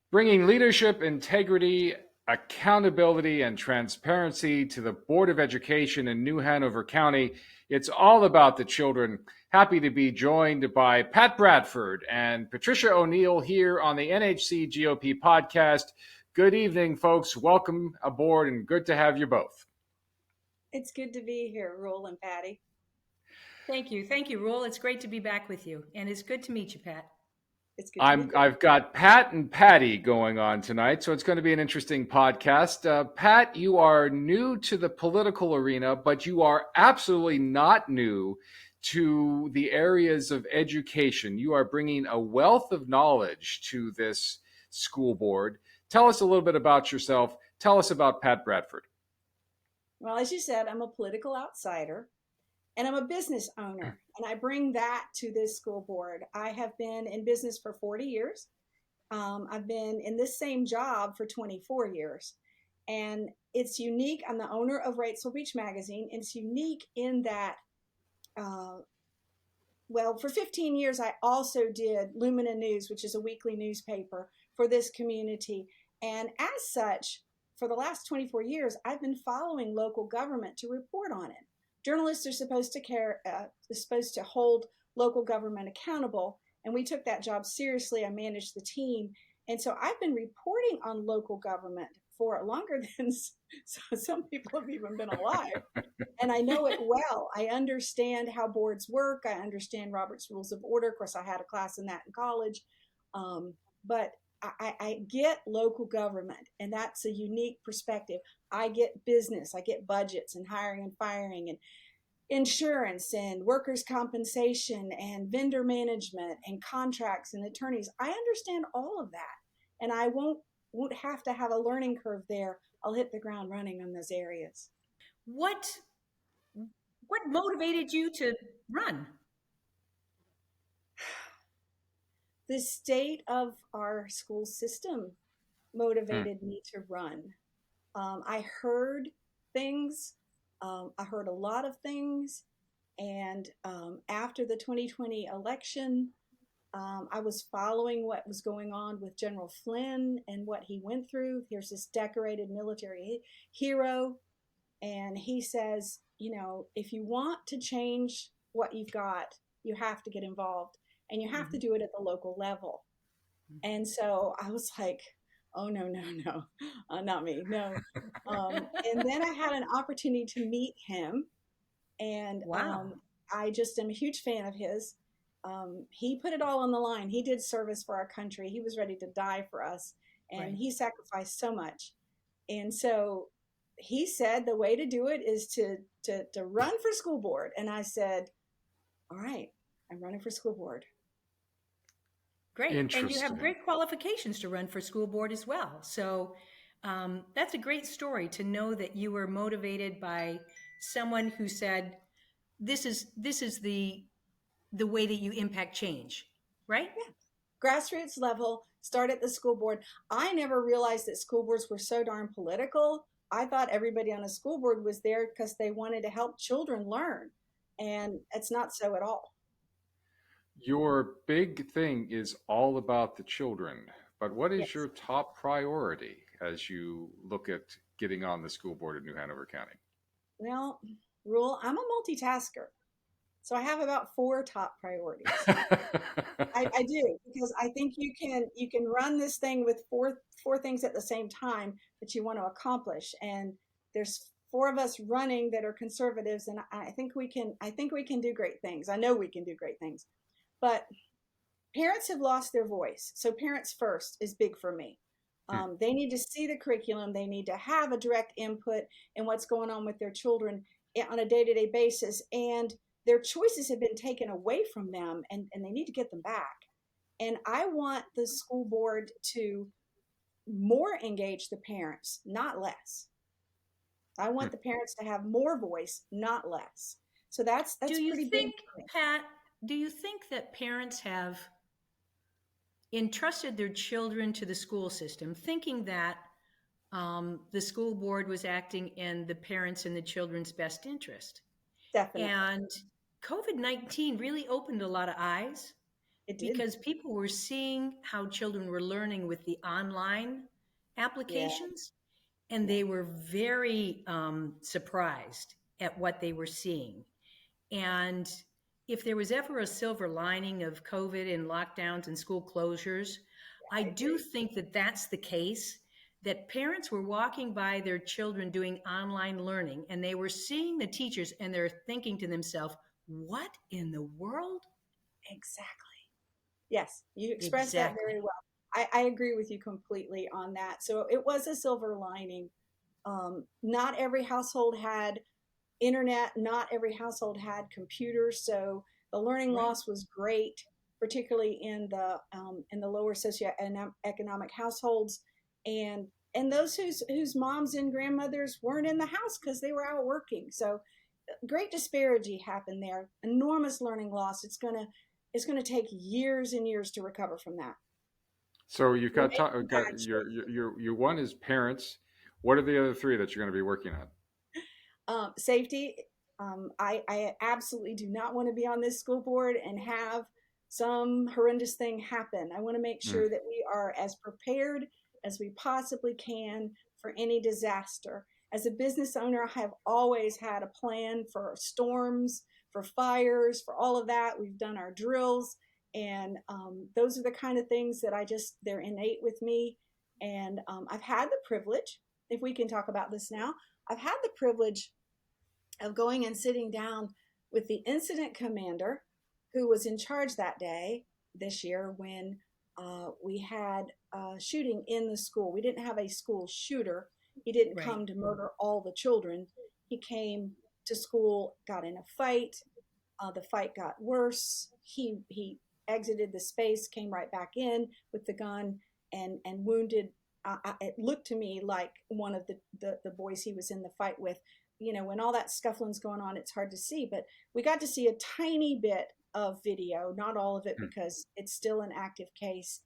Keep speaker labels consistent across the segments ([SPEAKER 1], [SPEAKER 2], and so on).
[SPEAKER 1] Bringing leadership, integrity, accountability, and transparency to the Board of Education in New Hanover County. It's all about the children. Happy to be joined by Pat Bradford and Patricia O'Neill here on the NHC GOP podcast. Good evening, folks. Welcome aboard and good to have you both.
[SPEAKER 2] It's good to be here, Rule and Patty.
[SPEAKER 3] Thank you. Thank you, Rule. It's great to be back with you. And it's good to meet you, Pat.
[SPEAKER 2] It's good to meet you.
[SPEAKER 1] I've got Pat and Patty going on tonight, so it's going to be an interesting podcast. Pat, you are new to the political arena, but you are absolutely not new to the areas of education. You are bringing a wealth of knowledge to this school board. Tell us a little bit about yourself. Tell us about Pat Bradford.
[SPEAKER 2] Well, as you said, I'm a political outsider and I'm a business owner, and I bring that to this school board. I have been in business for 40 years. I've been in this same job for 24 years, and it's unique. I'm the owner of Wrightsville Beach Magazine, and it's unique in that, for 15 years, I also did Lumina News, which is a weekly newspaper for this community. And as such, for the last 24 years, I've been following local government to report on it. Journalists are supposed to hold local government accountable, and we took that job seriously. I managed the team, and so I've been reporting on local government for longer than some people have even been alive, and I know it well. I understand how boards work. I understand Robert's Rules of Order. Of course, I had a class in that in college, but I get local government, and that's a unique perspective. I get business, I get budgets and hiring and firing and insurance and workers' compensation and vendor management and contracts and attorneys. I understand all of that, and I won't have to have a learning curve there. I'll hit the ground running on those areas.
[SPEAKER 3] What motivated you to run?
[SPEAKER 2] The state of our school system motivated me to run. I heard things. I heard a lot of things. And after the 2020 election, I was following what was going on with General Flynn and what he went through. Here's this decorated military hero. And he says, if you want to change what you've got, you have to get involved, and you have to do it at the local level. And so I was like, oh, no, not me, no. And then I had an opportunity to meet him, and
[SPEAKER 3] Wow.
[SPEAKER 2] I just am a huge fan of his. He put it all on the line. He did service for our country. He was ready to die for us, and
[SPEAKER 3] Right.
[SPEAKER 2] he sacrificed so much. And so he said the way to do it is to run for school board. And I said, all right, I'm running for school board.
[SPEAKER 3] Great. And you have
[SPEAKER 1] Interesting.
[SPEAKER 3] great qualifications to run for school board as well. So that's a great story to know that you were motivated by someone who said, this is the way that you impact change, right?
[SPEAKER 2] Yeah. Grassroots level, start at the school board. I never realized that school boards were so darn political. I thought everybody on a school board was there because they wanted to help children learn. And it's not so at all.
[SPEAKER 1] Your big thing is all about the children, but what is
[SPEAKER 2] Yes.
[SPEAKER 1] your top priority as you look at getting on the school board of New Hanover County?
[SPEAKER 2] Well, Rule, I'm a multitasker. So I have about 4 top priorities. I do, because I think you can run this thing with four things at the same time that you want to accomplish. And there's 4 of us running that are conservatives, and I think we can do great things. I know we can do great things. But parents have lost their voice. So parents first is big for me. They need to see the curriculum. They need to have a direct input in what's going on with their children on a day-to-day basis. And their choices have been taken away from them, and they need to get them back. And I want the school board to more engage the parents, not less. I want the parents to have more voice, not less. So that's
[SPEAKER 3] Do you
[SPEAKER 2] pretty big
[SPEAKER 3] think, Pat, do you think that parents have entrusted their children to the school system thinking that the school board was acting in the parents' and the children's best interest?
[SPEAKER 2] Definitely.
[SPEAKER 3] And COVID-19 really opened a lot of eyes
[SPEAKER 2] It did.
[SPEAKER 3] because people were seeing how children were learning with the online
[SPEAKER 2] Yeah.
[SPEAKER 3] applications, and
[SPEAKER 2] Yeah.
[SPEAKER 3] they were very surprised at what they were seeing. And if there was ever a silver lining of COVID and lockdowns and school closures, I
[SPEAKER 2] I
[SPEAKER 3] do
[SPEAKER 2] agree.
[SPEAKER 3] think that that's the case, that parents were walking by their children doing online learning and they were seeing the teachers and they're thinking to themselves, what in the world?
[SPEAKER 2] Exactly. Yes, you expressed that very
[SPEAKER 3] Exactly.
[SPEAKER 2] well. I agree with you completely on that. So it was a silver lining. Not every household had internet, not every household had computers, so the learning
[SPEAKER 3] Right.
[SPEAKER 2] loss was great, particularly in the lower socioeconomic households, and those whose moms and grandmothers weren't in the house because they were out working. So great disparity happened there. Enormous learning loss. It's gonna take years and years to recover from that.
[SPEAKER 1] So you've
[SPEAKER 2] We're
[SPEAKER 1] got
[SPEAKER 2] making
[SPEAKER 1] got
[SPEAKER 2] bad
[SPEAKER 1] your one is parents. What are the other three that you're going to be working on?
[SPEAKER 2] Safety. I absolutely do not want to be on this school board and have some horrendous thing happen. I want to make
[SPEAKER 1] Mm.
[SPEAKER 2] sure that we are as prepared as we possibly can for any disaster. As a business owner, I have always had a plan for storms, for fires, for all of that. We've done our drills, and those are the kind of things that they're innate with me. And I've had the privilege, if we can talk about this now, I've had the privilege of going and sitting down with the incident commander who was in charge that day this year when we had a shooting in the school. We didn't have a school shooter. He didn't
[SPEAKER 3] Right.
[SPEAKER 2] come to murder all the children. He came to school, got in a fight. The fight got worse. He exited the space, came right back in with the gun, and wounded. It looked to me like one of the boys he was in the fight with. You know, when all that scuffling's going on, it's hard to see, but we got to see a tiny bit of video, not all of it
[SPEAKER 1] Mm.
[SPEAKER 2] because it's still an active case.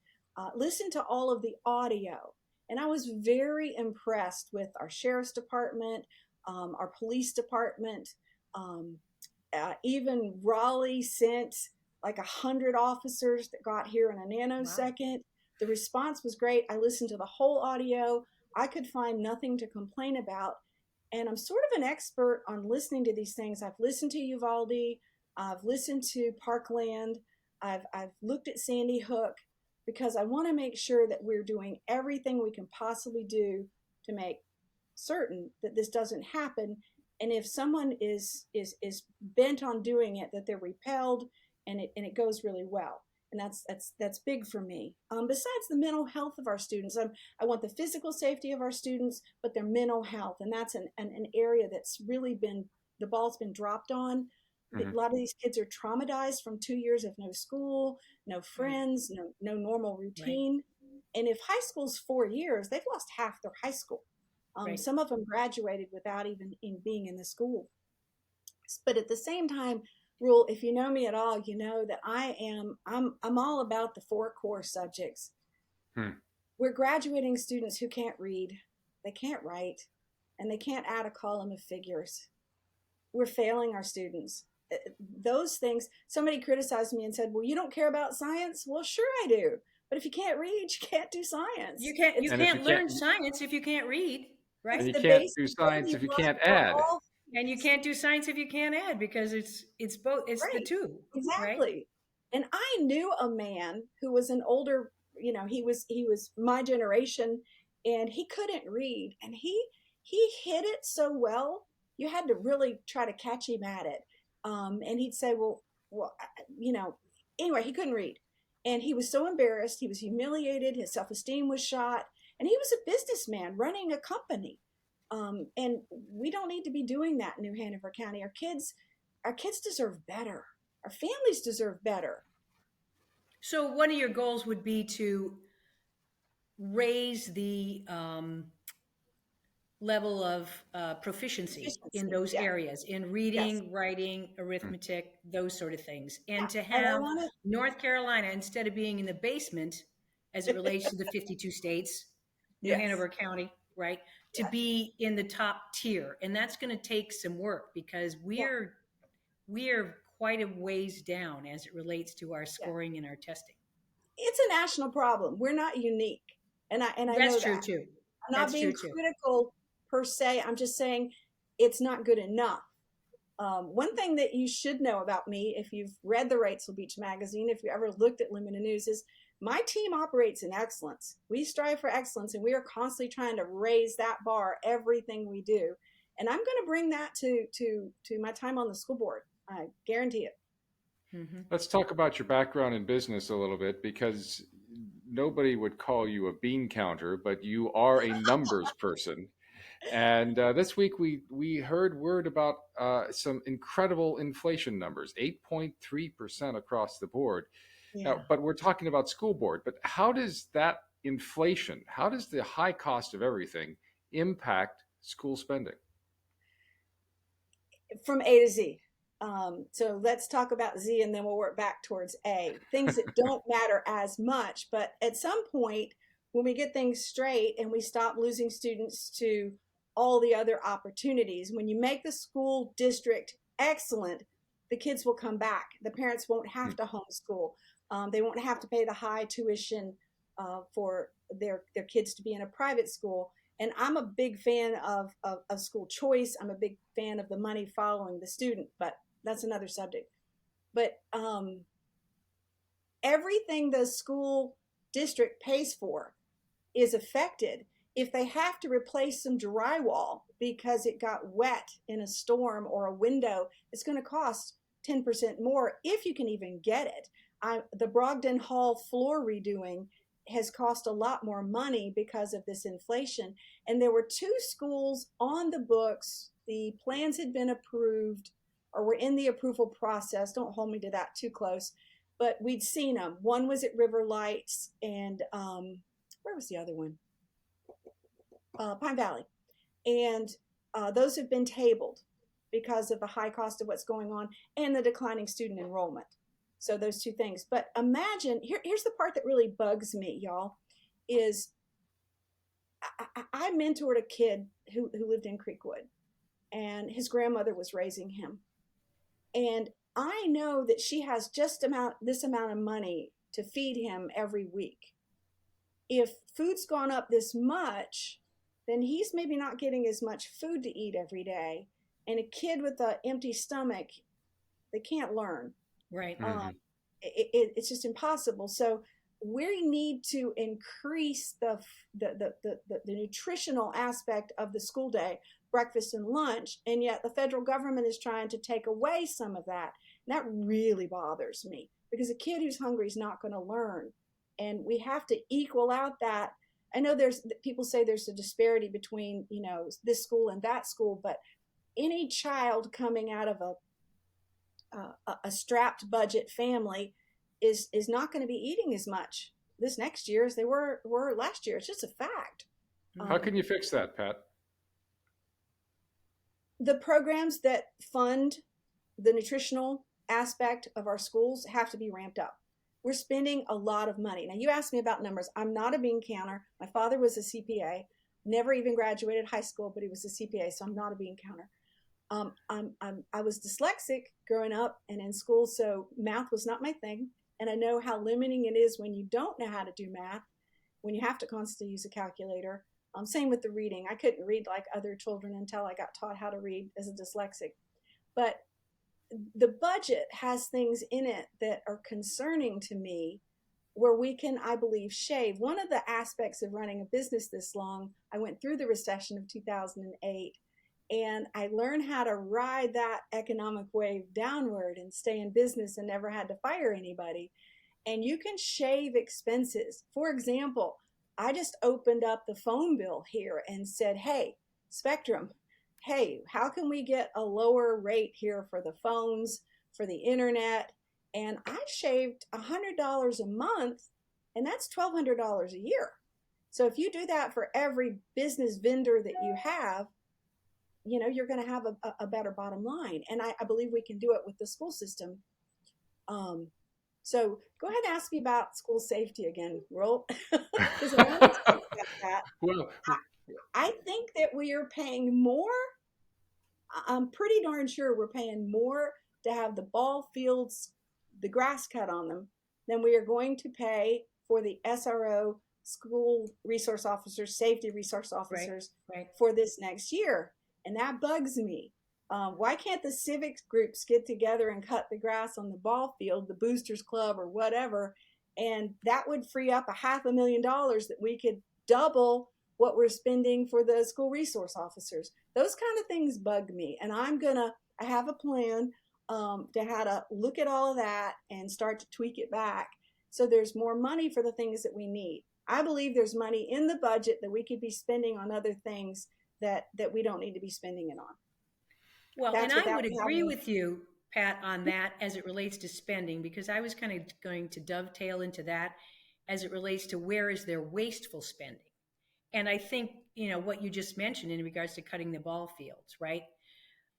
[SPEAKER 2] Listen to all of the audio. And I was very impressed with our sheriff's department, our police department. Um, Even Raleigh sent like 100 officers that got here in a
[SPEAKER 3] Wow.
[SPEAKER 2] nanosecond. The response was great. I listened to the whole audio. I could find nothing to complain about. And I'm sort of an expert on listening to these things. I've listened to Uvalde, I've listened to Parkland, I've looked at Sandy Hook because I want to make sure that we're doing everything we can possibly do to make certain that this doesn't happen. And if someone is bent on doing it, that they're repelled, and it goes really well. And that's big for me. Besides the mental health of our students, I want the physical safety of our students, but their mental health, and that's an area that's really been the ball's been dropped on. A
[SPEAKER 1] Hmm.
[SPEAKER 2] lot of these kids are traumatized from 2 years of no school, no
[SPEAKER 3] Right.
[SPEAKER 2] friends, no normal
[SPEAKER 3] Right.
[SPEAKER 2] routine. And if high school's 4 years, they've lost half their high school.
[SPEAKER 3] Right.
[SPEAKER 2] Some of them graduated without even being in the school. But at the same time, Rule, if you know me at all, you know that I'm all about the four core subjects.
[SPEAKER 1] Hmm.
[SPEAKER 2] We're graduating students who can't read, they can't write, and they can't add a column of figures. We're failing our students. Those things, somebody criticized me and said, well, you don't care about science? Well, sure I do. But if you can't read, you can't do science.
[SPEAKER 3] You can't you
[SPEAKER 2] It's
[SPEAKER 1] And if you
[SPEAKER 3] can't
[SPEAKER 1] can't
[SPEAKER 3] learn science if you can't read,
[SPEAKER 1] and
[SPEAKER 2] it's
[SPEAKER 3] right?
[SPEAKER 1] you
[SPEAKER 2] the
[SPEAKER 1] can't
[SPEAKER 2] basic
[SPEAKER 1] do science
[SPEAKER 2] building
[SPEAKER 1] if you
[SPEAKER 2] block
[SPEAKER 1] can't
[SPEAKER 2] for
[SPEAKER 1] add.
[SPEAKER 2] all
[SPEAKER 3] And you
[SPEAKER 2] things.
[SPEAKER 3] can't do science if you can't add because it's both, it's the
[SPEAKER 2] Right.
[SPEAKER 3] two, right?
[SPEAKER 2] Exactly. And I knew a man who was an older, he was my generation, and he couldn't read, and he hit it so well. You had to really try to catch him at it. And he'd say, well, you know, anyway, he couldn't read. And he was so embarrassed, he was humiliated, his self-esteem was shot, and he was a businessman running a company. And we don't need to be doing that in New Hanover County. Our kids deserve better. Our families deserve better.
[SPEAKER 3] So one of your goals would be to raise the level of proficiency in
[SPEAKER 2] Efficiency,
[SPEAKER 3] those
[SPEAKER 2] yes,
[SPEAKER 3] areas, in
[SPEAKER 2] yes,
[SPEAKER 3] reading, writing,
[SPEAKER 1] Hmm.
[SPEAKER 3] arithmetic, those sort of things,
[SPEAKER 2] yeah.
[SPEAKER 3] and to
[SPEAKER 2] And I
[SPEAKER 3] have
[SPEAKER 2] want
[SPEAKER 3] North Carolina, instead of being in the basement as it
[SPEAKER 2] to.
[SPEAKER 3] relates to the 52 states, New
[SPEAKER 2] Yes,
[SPEAKER 3] Hanover County, right, to
[SPEAKER 2] yes,
[SPEAKER 3] be in the top tier. And that's going to take some work because
[SPEAKER 2] yeah,
[SPEAKER 3] we're quite a ways down as it relates to our
[SPEAKER 2] Yeah.
[SPEAKER 3] scoring and our testing.
[SPEAKER 2] It's a national problem. We're not unique. And I know
[SPEAKER 3] That's true
[SPEAKER 2] that.
[SPEAKER 3] too.
[SPEAKER 2] I'm not
[SPEAKER 3] That's
[SPEAKER 2] being
[SPEAKER 3] true too.
[SPEAKER 2] critical per se. I'm just saying it's not good enough. One thing that you should know about me, if you've read the Wrightsville Beach magazine, if you ever looked at Lumina News, is my team operates in excellence. We strive for excellence, and we are constantly trying to raise that bar everything we do. And I'm going to bring that to my time on the school board. I guarantee it.
[SPEAKER 3] Mm-hmm.
[SPEAKER 1] Let's talk about your background in business a little bit, because nobody would call you a bean counter, but you are a numbers person. And this week we heard word about some incredible inflation numbers, 8.3% across the board.
[SPEAKER 2] Yeah.
[SPEAKER 1] But we're talking about school board. But how does that inflation, how does the high cost of everything impact school spending?
[SPEAKER 2] From A to Z. So let's talk about Z and then we'll work back towards A. Things that don't matter as much, but at some point, when we get things straight and we stop losing students to all the other opportunities, when you make the school district excellent, the kids will come back. The parents won't have to homeschool. They won't have to pay the high tuition for their kids to be in a private school. And I'm a big fan of school choice. I'm a big fan of the money following the student, but that's another subject. But everything the school district pays for is affected. If they have to replace some drywall because it got wet in a storm or a window, it's going to cost 10% more if you can even get it. The Brogdon Hall floor redoing has cost a lot more money because of this inflation. And there were two schools on the books. The plans had been approved or were in the approval process. Don't hold me to that too close, but we'd seen them. One was at River Lights, and where was the other one? Pine Valley. And those have been tabled because of the high cost of what's going on and the declining student enrollment. So those two things. But imagine, here's the part that really bugs me, y'all, is I mentored a kid who lived in Creekwood, and his grandmother was raising him. And I know that she has just this amount of money to feed him every week. If food's gone up this much, then he's maybe not getting as much food to eat every day. And a kid with an empty stomach, they can't learn.
[SPEAKER 3] Right.
[SPEAKER 2] It's just impossible. So we need to increase the nutritional aspect of the school day, breakfast and lunch, and yet the federal government is trying to take away some of that. And that really bothers me, because a kid who's hungry is not going to learn. And we have to equal out that. I know people say there's a disparity between, this school and that school, but any child coming out of a strapped budget family is not going to be eating as much this next year as they were last year. It's just a fact.
[SPEAKER 1] How can you fix that, Pat?
[SPEAKER 2] The programs that fund the nutritional aspect of our schools have to be ramped up. We're spending a lot of money. Now, you asked me about numbers. I'm not a bean counter. My father was a CPA, never even graduated high school, but he was a CPA, so I'm not a bean counter. I was dyslexic growing up and in school, so math was not my thing. And I know how limiting it is when you don't know how to do math, when you have to constantly use a calculator. Same with the reading. I couldn't read like other children until I got taught how to read as a dyslexic. But the budget has things in it that are concerning to me, where we can, I believe, shave. One of the aspects of running a business this long, I went through the recession of 2008, and I learned how to ride that economic wave downward and stay in business and never had to fire anybody. And you can shave expenses. For example, I just opened up the phone bill here and said, hey, Spectrum, hey, how can we get a lower rate here for the phones, for the internet? And I shaved $100 a month, and that's $1,200 a year. So if you do that for every business vendor that you have, you're going to have a better bottom line. And I believe we can do it with the school system. So go ahead and ask me about school safety again, Roll. Because I want to talk about that.
[SPEAKER 1] Well,
[SPEAKER 2] I think that we are paying more. I'm pretty darn sure we're paying more to have the ball fields, the grass cut on them, then we are going to pay for the SRO, school resource officers, safety resource officers,
[SPEAKER 3] Right.
[SPEAKER 2] for this next year. And that bugs me. Why can't the civics groups get together and cut the grass on the ball field, the boosters club or whatever? And that would free up $500,000 that we could double what we're spending for the school resource officers. Those kind of things bug me. And I have a plan to how to look at all of that and start to tweak it back so there's more money for the things that we need. I believe there's money in the budget that we could be spending on other things that we don't need to be spending it on.
[SPEAKER 3] Well,
[SPEAKER 2] That's
[SPEAKER 3] and I would
[SPEAKER 2] without
[SPEAKER 3] agree
[SPEAKER 2] having,
[SPEAKER 3] with you, Pat, on that as it relates to spending, because I was kind of going to dovetail into that as it relates to where is there wasteful spending. And I think, what you just mentioned in regards to cutting the ball fields, right?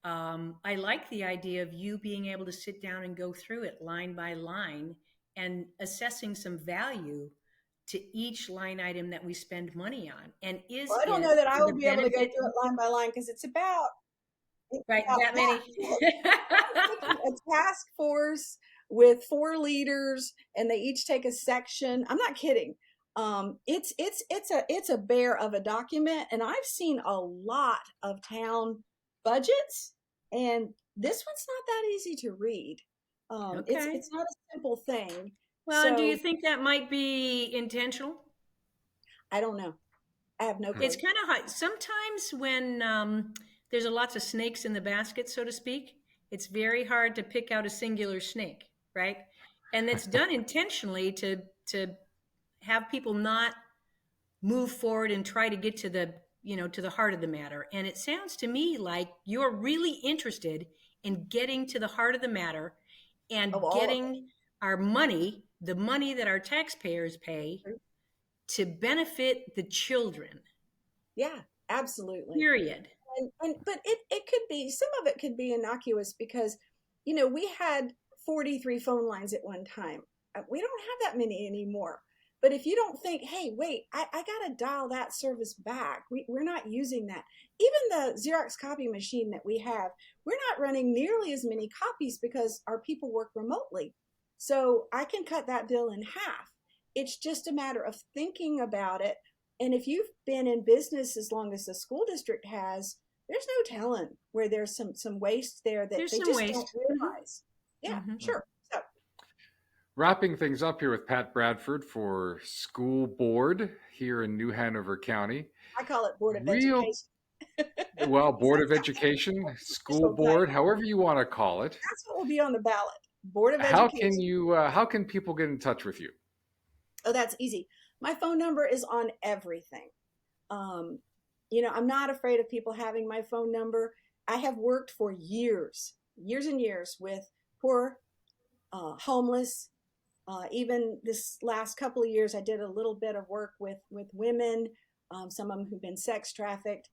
[SPEAKER 3] I like the idea of you being able to sit down and go through it line by line and assessing some value to each line item that we spend money on. And is
[SPEAKER 2] well, I don't
[SPEAKER 3] it
[SPEAKER 2] know that I
[SPEAKER 3] for
[SPEAKER 2] will
[SPEAKER 3] the
[SPEAKER 2] be able to go
[SPEAKER 3] benefit,
[SPEAKER 2] through it line by line because it's about
[SPEAKER 3] right? That
[SPEAKER 2] that.
[SPEAKER 3] many.
[SPEAKER 2] A task force with 4 leaders and they each take a section. I'm not kidding. It's a bear of a document, and I've seen a lot of town budgets, and this one's not that easy to read.
[SPEAKER 3] Okay.
[SPEAKER 2] It's not a simple thing.
[SPEAKER 3] Well, and do you
[SPEAKER 2] So
[SPEAKER 3] think that might be intentional?
[SPEAKER 2] I don't know. I have no
[SPEAKER 3] It's
[SPEAKER 2] clue.
[SPEAKER 3] kind of hard. Sometimes when there's a lots of snakes in the basket, so to speak, it's very hard to pick out a singular snake, right? And it's done intentionally to have people not move forward and try to get to the heart of the matter. And it sounds to me like you're really interested in getting to the heart of the matter and
[SPEAKER 2] Of all of
[SPEAKER 3] getting our money, the money that our taxpayers pay,
[SPEAKER 2] it.
[SPEAKER 3] to benefit the children.
[SPEAKER 2] Yeah, absolutely.
[SPEAKER 3] Period.
[SPEAKER 2] But it could be, some of it could be innocuous because we had 43 phone lines at one time. We don't have that many anymore. But if you don't think, hey, wait, I got to dial that service back, we're not using that. Even the Xerox copy machine that we have, we're not running nearly as many copies because our people work remotely. So I can cut that bill in half. It's just a matter of thinking about it. And if you've been in business as long as the school district has, there's no telling where there's some waste there that
[SPEAKER 3] There's
[SPEAKER 2] they
[SPEAKER 3] some
[SPEAKER 2] just
[SPEAKER 3] waste.
[SPEAKER 2] don't realize. Yeah,
[SPEAKER 3] Mhm.
[SPEAKER 2] sure. So
[SPEAKER 1] Wrapping things up here with Pat Bradford for school board here in New Hanover County.
[SPEAKER 2] I call it Board of
[SPEAKER 1] Real,
[SPEAKER 2] Education.
[SPEAKER 1] well,
[SPEAKER 2] Because
[SPEAKER 1] Board of
[SPEAKER 2] that's
[SPEAKER 1] Education,
[SPEAKER 2] the
[SPEAKER 1] school
[SPEAKER 2] official
[SPEAKER 1] board,
[SPEAKER 2] title.
[SPEAKER 1] however you want to call it.
[SPEAKER 2] That's what will be on the ballot. Board of Education.
[SPEAKER 1] How can people get in touch with you?
[SPEAKER 2] Oh, that's easy. My phone number is on everything. Um, I'm not afraid of people having my phone number. I have worked for years and years with poor, homeless. Even this last couple of years, I did a little bit of work with women, some of them who've been sex trafficked.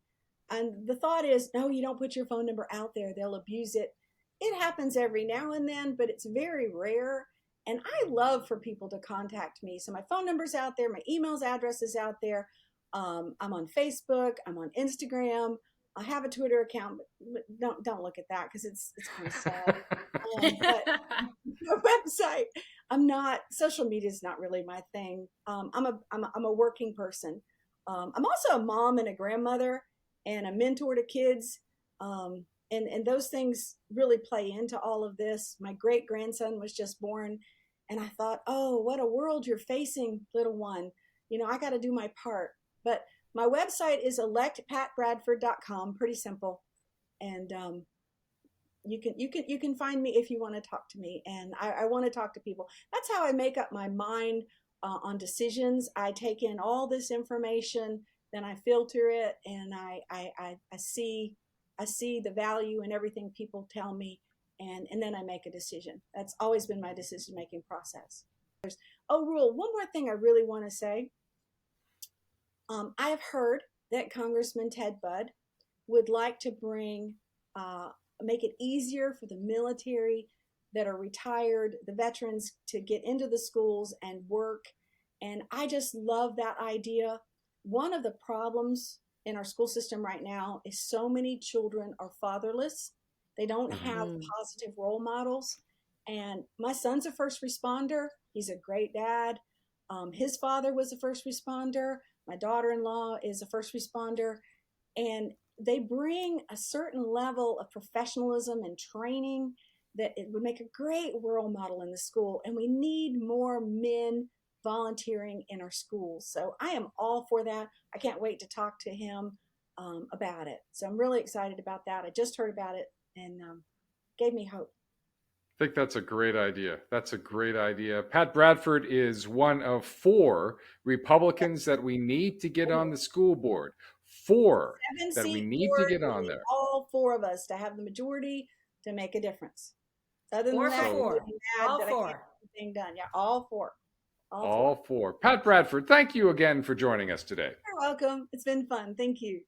[SPEAKER 2] And the thought is, no, you don't put your phone number out there. They'll abuse it. It happens every now and then, but it's very rare. And I love for people to contact me. So my phone number's out there. My email's address is out there. I'm on Facebook. I'm on Instagram. I have a Twitter account, but don't look at that because it's kind of sad. But my website, I'm not. Social media is not really my thing. I'm a working person. I'm also a mom and a grandmother and a mentor to kids. And those things really play into all of this. My great grandson was just born, and I thought, oh, what a world you're facing, little one. I got to do my part. But my website is electpatbradford.com. Pretty simple, and you can find me if you want to talk to me. And I want to talk to people. That's how I make up my mind on decisions. I take in all this information, then I filter it, and I see the value in everything people tell me, and then I make a decision. That's always been my decision making process. Rule, one more thing I really want to say. I have heard that Congressman Ted Budd would like to make it easier for the military that are retired, the veterans, to get into the schools and work. And I just love that idea. One of the problems in our school system right now is so many children are fatherless. They don't have
[SPEAKER 3] Mm.
[SPEAKER 2] positive role models. And my son's a first responder. He's a great dad. His father was a first responder. My daughter-in-law is a first responder. And they bring a certain level of professionalism and training that it would make a great role model in the school. And we need more men volunteering in our schools. So I am all for that. I can't wait to talk to him about it. So I'm really excited about that. I just heard about it and gave me hope.
[SPEAKER 1] I think that's a great idea. That's a great idea. Pat Bradford is one of 4 Republicans that we need to get on the school board. 4
[SPEAKER 2] Seven
[SPEAKER 1] that we
[SPEAKER 2] seat
[SPEAKER 1] need to
[SPEAKER 2] board,
[SPEAKER 1] get
[SPEAKER 2] we
[SPEAKER 1] on
[SPEAKER 2] need
[SPEAKER 1] there.
[SPEAKER 2] all 4 of us to have the majority to make a difference. Other than
[SPEAKER 3] 4 for
[SPEAKER 2] that,
[SPEAKER 1] So
[SPEAKER 3] 4.
[SPEAKER 2] you'll be mad
[SPEAKER 3] All
[SPEAKER 2] that I can't
[SPEAKER 3] 4.
[SPEAKER 2] get anything done. Yeah, all 4. All 4.
[SPEAKER 1] all 4. Pat Bradford, thank you again for joining us today.
[SPEAKER 2] You're welcome. It's been fun. Thank you.